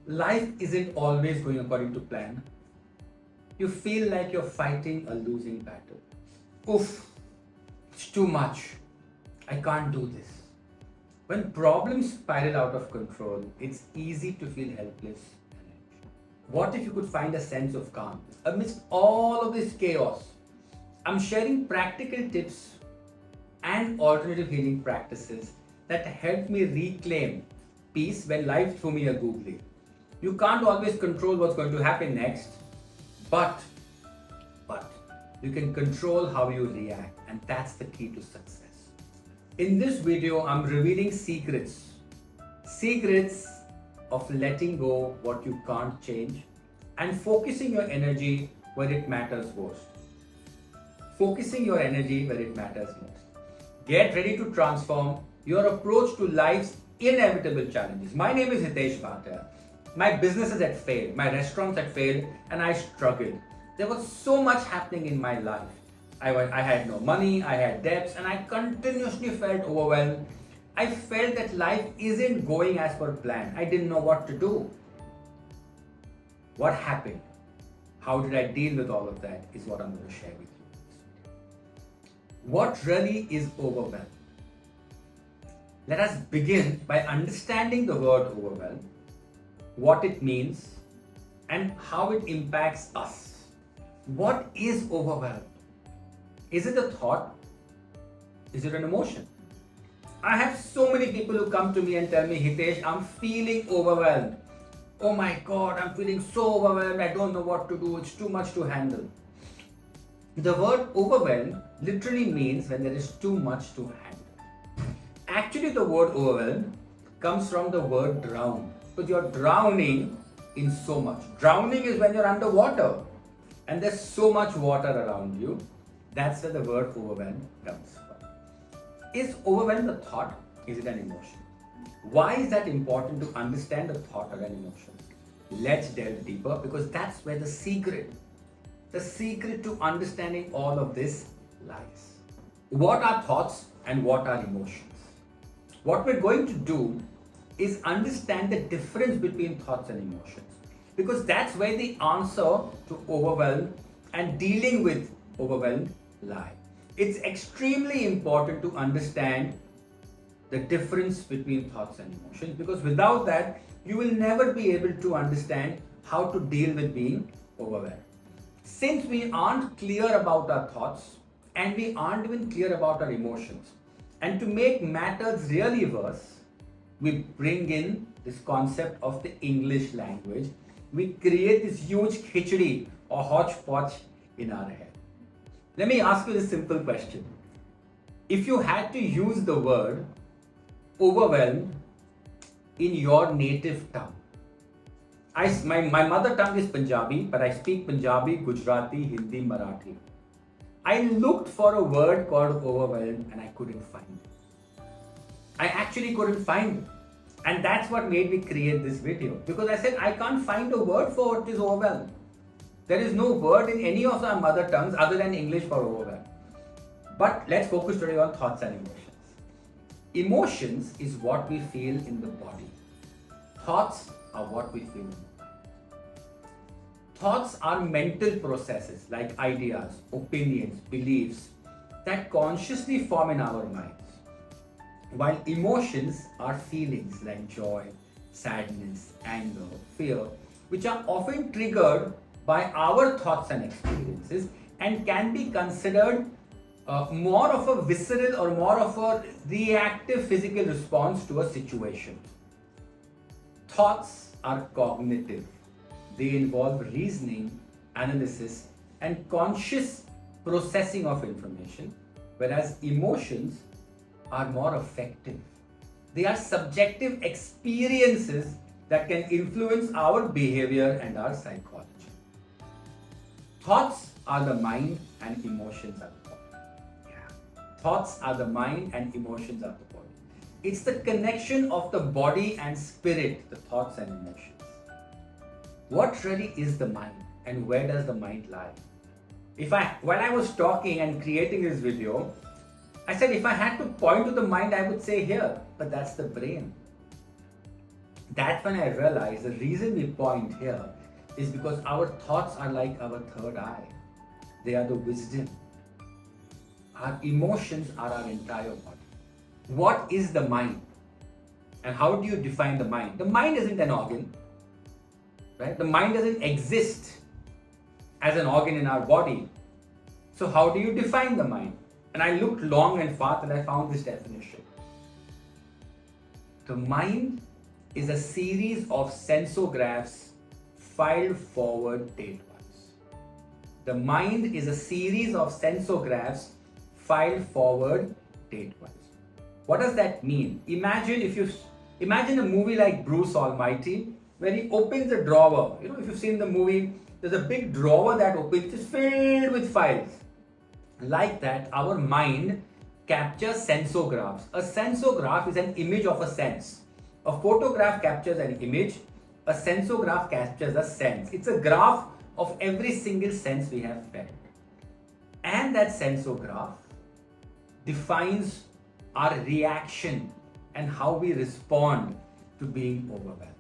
Life isn't always going according to plan. You feel like you're fighting a losing battle. Oof, it's too much. I can't do this. When problems spiral out of control, it's easy to feel helpless and anxious. What if you could find a sense of calm amidst all of this chaos? I'm sharing practical tips and alternative healing practices that help me reclaim peace when life threw me a googly. You can't always control what's going to happen next, but but you can control how you react, and that's the key to success. In this video, I'm revealing secrets of letting go what you can't change and focusing your energy where it matters most. Focusing your energy where it matters most. Get ready to transform your approach to life's inevitable challenges. My name is Hitesh Bhatia. My businesses had failed, my restaurants had failed, and I struggled. There was so much happening in my life. I had no money, I had debts, and I continuously felt overwhelmed. I felt that life isn't going as per plan. I didn't know what to do. What happened? How did I deal with all of that is what I'm going to share with you. What really is overwhelm? Let us begin by understanding the word overwhelm, what it means, and how it impacts us. What is overwhelm? Is it a thought? Is it an emotion? I have so many people who come to me and tell me, Hitesh, I'm feeling overwhelmed. Oh my God, I'm feeling so overwhelmed. I don't know what to do. It's too much to handle. The word overwhelmed literally means when there is too much to handle. Actually, the word overwhelmed comes from the word drown, because you're drowning in so much. Drowning is when you're underwater and there's so much water around you. That's where the word overwhelmed comes from. Is overwhelm a thought? Is it an emotion? Why is that important to understand a thought or an emotion? Let's delve deeper, because that's where the secret to understanding all of this lies. What are thoughts and what are emotions? What we're going to do is understand the difference between thoughts and emotions, because that's where the answer to overwhelm and dealing with overwhelm lie. It's extremely important to understand the difference between thoughts and emotions, because without that, you will never be able to understand how to deal with being overwhelmed. Since we aren't clear about our thoughts and we aren't even clear about our emotions, and to make matters really worse, we bring in this concept of the English language. We create this huge khichdi or hodgepodge in our head. Let me ask you this simple question. If you had to use the word overwhelmed in your native tongue, my mother tongue is Punjabi, but I speak Punjabi, Gujarati, Hindi, Marathi. I looked for a word called overwhelmed and I couldn't find it. I actually couldn't find it. And that's what made me create this video, because I said I can't find a word for what is overwhelmed. There is no word in any of our mother tongues other than English for overwhelm. But let's focus today on thoughts and emotions. Emotions is what we feel in the body. Thoughts are what we feel in the mind. Thoughts are mental processes like ideas, opinions, beliefs that consciously form in our minds. While emotions are feelings like joy, sadness, anger, fear, which are often triggered by our thoughts and experiences and can be considered more of a visceral or more of a reactive physical response to a situation. Thoughts are cognitive. They involve reasoning, analysis, and conscious processing of information, whereas emotions are more affective. They are subjective experiences that can influence our behavior and our psychology. Thoughts are the mind and emotions are the body. Yeah. Thoughts are the mind and emotions are the body. It's the connection of the body and spirit, the thoughts and emotions. What really is the mind and where does the mind lie? While I was talking and creating this video, I said if I had to point to the mind, I would say here, but that's the brain. That's when I realized the reason we point here is because our thoughts are like our third eye. They are the wisdom. Our emotions are our entire body. What is the mind? And how do you define the mind? The mind isn't an organ, right? The mind doesn't exist as an organ in our body. So how do you define the mind? And I looked long and far and I found this definition. The mind is a series of sensographs filed forward date-wise. The mind is a series of sensographs filed forward date-wise. What does that mean? Imagine a movie like Bruce Almighty, where he opens the drawer. You know, if you've seen the movie, there's a big drawer that opens, it's filled with files. Like that, our mind captures sensographs. A sensograph is an image of a sense. A photograph captures an image. A sensograph captures a sense. It's a graph of every single sense we have felt. And that sensograph defines our reaction and how we respond to being overwhelmed.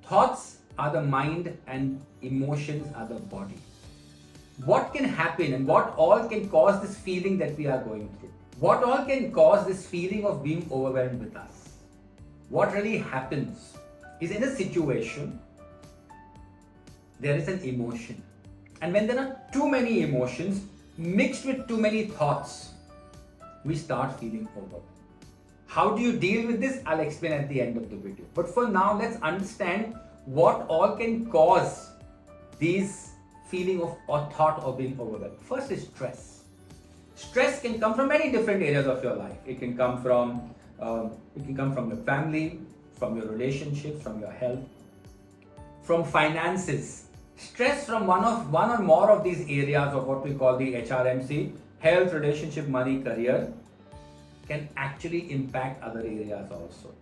Thoughts are the mind and emotions are the body. What can happen and what all can cause this feeling that we are going through? What all can cause this feeling of being overwhelmed with us? What really happens is, in a situation, there is an emotion. And when there are too many emotions mixed with too many thoughts, we start feeling overwhelmed. How do you deal with this? I'll explain at the end of the video. But for now, let's understand what all can cause these feeling of or thought of being overwhelmed. First is stress. Stress can come from many different areas of your life. It can come from your family, from your relationships, from your health, from finances. Stress from one or more of these areas of what we call the HRMC, health, relationship, money, career, can actually impact other areas also.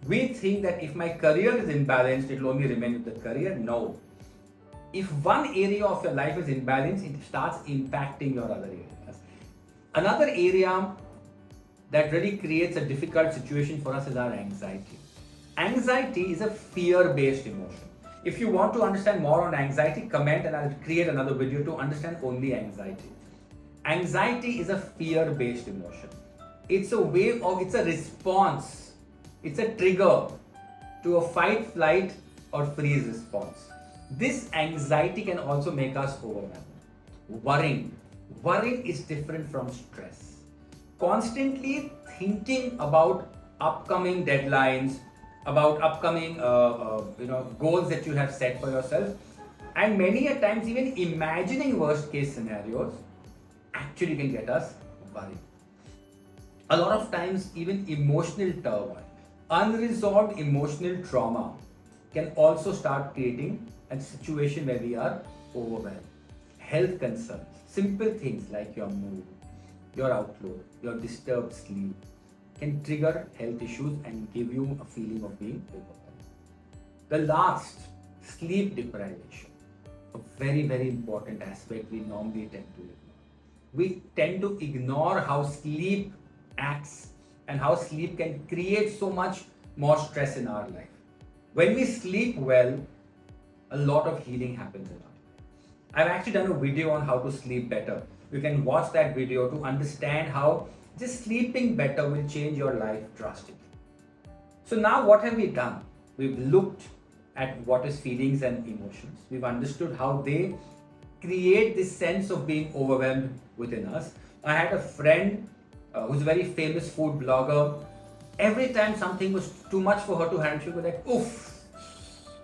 We think that if my career is imbalanced, it will only remain with the career. No. If one area of your life is imbalanced, it starts impacting your other areas. Another area that really creates a difficult situation for us is our anxiety. Anxiety is a fear-based emotion. If you want to understand more on anxiety, comment and I'll create another video to understand only anxiety. Anxiety is a fear-based emotion. It's a response. It's a trigger to a fight, flight or freeze response. This anxiety can also make us overwhelmed. Worrying is different from stress. Constantly thinking about upcoming deadlines, about upcoming goals that you have set for yourself, and many a times even imagining worst case scenarios actually can get us worried. A lot of times even emotional turmoil, unresolved emotional trauma can also start creating a situation where we are overwhelmed. Health concerns, simple things like your mood, your outlook, your disturbed sleep can trigger health issues and give you a feeling of being overwhelmed. The last, sleep deprivation, a very, very important aspect we normally tend to ignore. We tend to ignore how sleep acts and how sleep can create so much more stress in our life. When we sleep well, a lot of healing happens in our life. I've actually done a video on how to sleep better. You can watch that video to understand how just sleeping better will change your life drastically. So now what have we done? We've looked at what is feelings and emotions. We've understood how they create this sense of being overwhelmed within us. I had a friend who's a very famous food blogger. Every time something was too much for her to handle, she would be like, oof,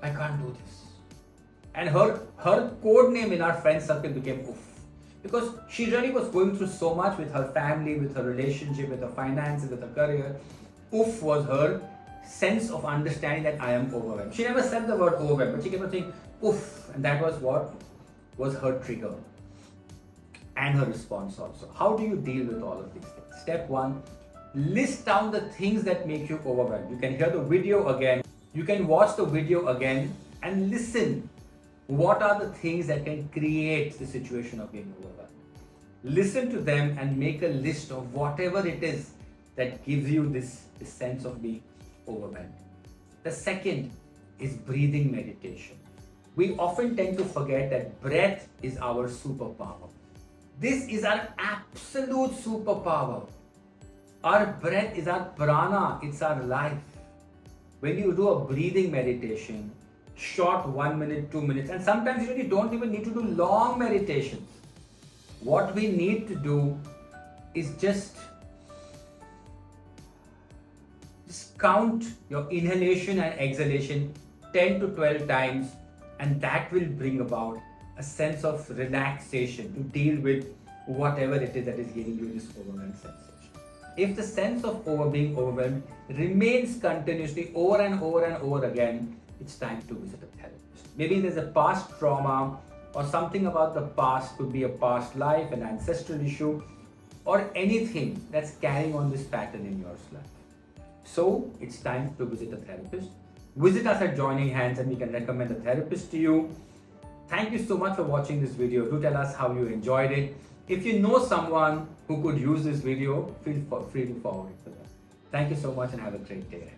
I can't do this. And her code name in our friend circle became oof. Because she really was going through so much with her family, with her relationship, with her finances, with her career. Oof was her sense of understanding that I am overwhelmed. She never said the word overwhelmed, but she kept on saying oof, and that was what was her trigger and her response also. How do you deal with all of these things? Step 1, list down the things that make you overwhelmed. You can hear the video again. You can watch the video again and listen. What are the things that can create the situation of being overwhelmed? Listen to them and make a list of whatever it is that gives you this sense of being overwhelmed. The second is breathing meditation. We often tend to forget that breath is our superpower. This is our absolute superpower. Our breath is our prana, it's our life. When you do a breathing meditation, short 1 minute, 2 minutes, and sometimes you really don't even need to do long meditations. What we need to do is just count your inhalation and exhalation 10 to 12 times, and that will bring about a sense of relaxation to deal with whatever it is that is giving you this overwhelmed sensation. If the sense of being overwhelmed remains continuously over and over and over again, it's time to visit a therapist. Maybe there's a past trauma or something about the past, could be a past life, an ancestral issue, or anything that's carrying on this pattern in your life. So it's time to visit a therapist. Visit us at Joining Hands and we can recommend a therapist to you. Thank you so much for watching this video. Do tell us how you enjoyed it. If you know someone who could use this video, feel free to forward it to them. Thank you so much and have a great day ahead.